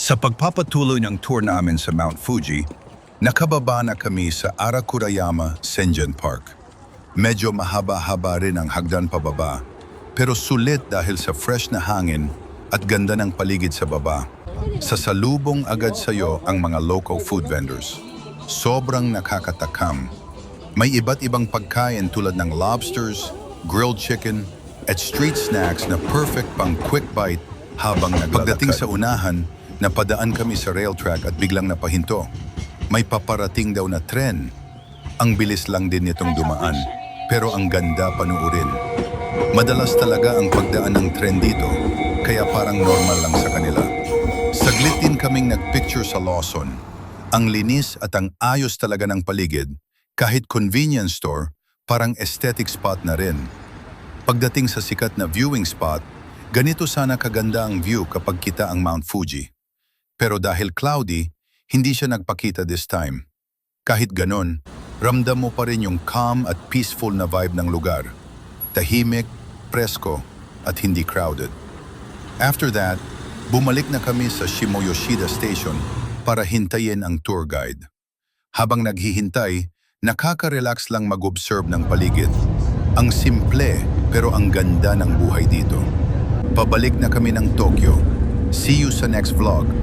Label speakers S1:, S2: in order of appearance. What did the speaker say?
S1: Sa pagpapatuloy ng tour namin sa Mount Fuji, nakababa na kami sa Arakurayama Senjen Park. Medyo mahaba-haba rin ang hagdan pababa, pero sulit dahil sa fresh na hangin at ganda ng paligid sa baba. Sasalubong agad sa iyo ang mga local food vendors. Sobrang nakakatakam. May iba't ibang pagkain tulad ng lobsters, grilled chicken, at street snacks na perfect pang quick bite habang naglalakad. Pagdating sa unahan, napadaan kami sa rail track at biglang napahinto. May paparating daw na tren. Ang bilis lang din nitong dumaan, pero ang ganda panuurin. Madalas talaga ang pagdaan ng tren dito, kaya parang normal lang sa kanila. Saglit din kaming nagpicture sa Lawson. Ang linis at ang ayos talaga ng paligid, kahit convenience store, parang aesthetic spot na rin. Pagdating sa sikat na viewing spot, ganito sana kaganda ang view kapag kita ang Mount Fuji. Pero dahil cloudy, hindi siya nagpakita this time. Kahit ganon, ramdam mo pa rin yung calm at peaceful na vibe ng lugar. Tahimik, presko, at hindi crowded. After that, bumalik na kami sa Shimoyoshida Station para hintayin ang tour guide. Habang naghihintay, nakaka-relax lang mag-observe ng paligid. Ang simple pero ang ganda ng buhay dito. Pabalik na kami ng Tokyo. See you sa next vlog.